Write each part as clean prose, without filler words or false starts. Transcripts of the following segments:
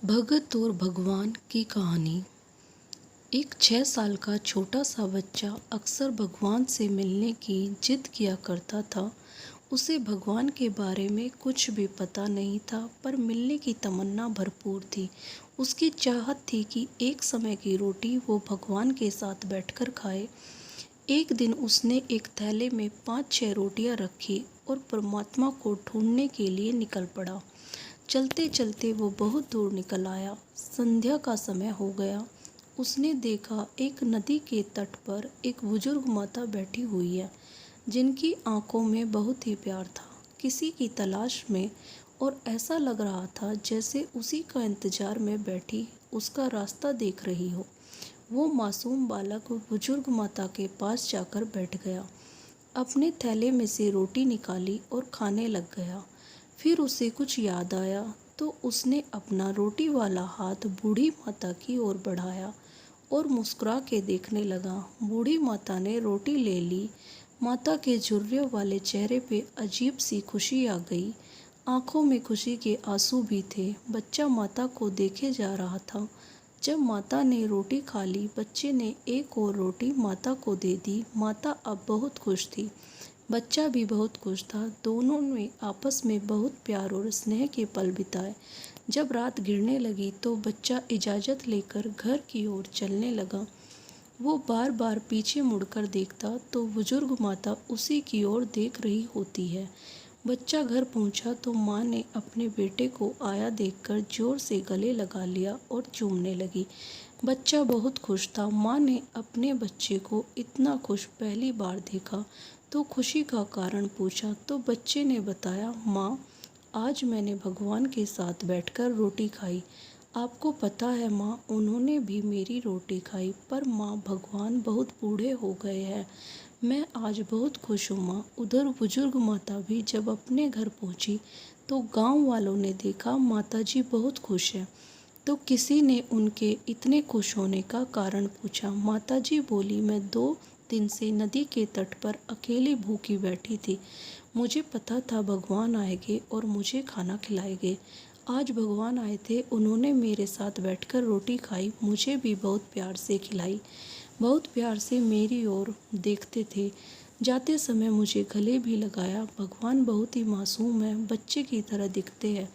भगत और भगवान की कहानी। एक 6 साल का छोटा सा बच्चा अक्सर भगवान से मिलने की जिद किया करता था। उसे भगवान के बारे में कुछ भी पता नहीं था, पर मिलने की तमन्ना भरपूर थी। उसकी चाहत थी कि एक समय की रोटी वो भगवान के साथ बैठकर खाए। एक दिन उसने एक थैले में 5-6 रोटियां रखी और परमात्मा को ढूंढने के लिए निकल पड़ा। चलते चलते वो बहुत दूर निकल आया। संध्या का समय हो गया। उसने देखा एक नदी के तट पर एक बुजुर्ग माता बैठी हुई है, जिनकी आंखों में बहुत ही प्यार था, किसी की तलाश में, और ऐसा लग रहा था जैसे उसी का इंतजार में बैठी उसका रास्ता देख रही हो। वो मासूम बालक बुजुर्ग माता के पास जाकर बैठ गया, अपने थैले में से रोटी निकाली और खाने लग गया। फिर उसे कुछ याद आया तो उसने अपना रोटी वाला हाथ बूढ़ी माता की ओर बढ़ाया और मुस्कुरा के देखने लगा। बूढ़ी माता ने रोटी ले ली। माता के झुर्रियों वाले चेहरे पे अजीब सी खुशी आ गई। आंखों में खुशी के आंसू भी थे। बच्चा माता को देखे जा रहा था। जब माता ने रोटी खा ली, बच्चे ने एक और रोटी माता को दे दी। माता अब बहुत खुश थी, बच्चा भी बहुत खुश था। दोनों ने आपस में बहुत प्यार और स्नेह के पल बिताए। जब रात गिरने लगी तो बच्चा इजाज़त लेकर घर की ओर चलने लगा। वो बार बार पीछे मुड़कर देखता तो बुजुर्ग माता उसी की ओर देख रही होती है। बच्चा घर पहुंचा तो माँ ने अपने बेटे को आया देखकर जोर से गले लगा लिया और चूमने लगी। बच्चा बहुत खुश था। माँ ने अपने बच्चे को इतना खुश पहली बार देखा तो खुशी का कारण पूछा तो बच्चे ने बताया, माँ, आज मैंने भगवान के साथ बैठकर रोटी खाई। आपको पता है माँ, उन्होंने भी मेरी रोटी खाई, पर माँ, भगवान बहुत बूढ़े हो गए हैं। मैं आज बहुत खुश हूँ माँ। उधर बुजुर्ग माता भी जब अपने घर पहुँची तो गांव वालों ने देखा माताजी बहुत खुश हैं, तो किसी ने उनके इतने खुश होने का कारण पूछा। माताजी बोली, मैं 2 दिन से नदी के तट पर अकेली भूखी बैठी थी। मुझे पता था भगवान आएंगे और मुझे खाना खिलाएंगे। आज भगवान आए थे, उन्होंने मेरे साथ बैठकर रोटी खाई, मुझे भी बहुत प्यार से खिलाई, बहुत प्यार से मेरी ओर देखते थे। जाते समय मुझे गले भी लगाया। भगवान बहुत ही मासूम है, बच्चे की तरह दिखते हैं।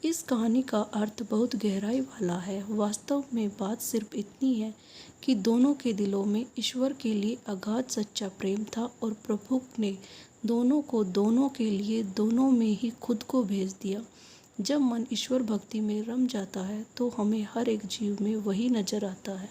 इस कहानी का अर्थ बहुत गहराई वाला है। वास्तव में बात सिर्फ इतनी है कि दोनों के दिलों में ईश्वर के लिए अगाध सच्चा प्रेम था और प्रभु ने दोनों को दोनों के लिए दोनों में ही खुद को भेज दिया। जब मन ईश्वर भक्ति में रम जाता है तो हमें हर एक जीव में वही नजर आता है।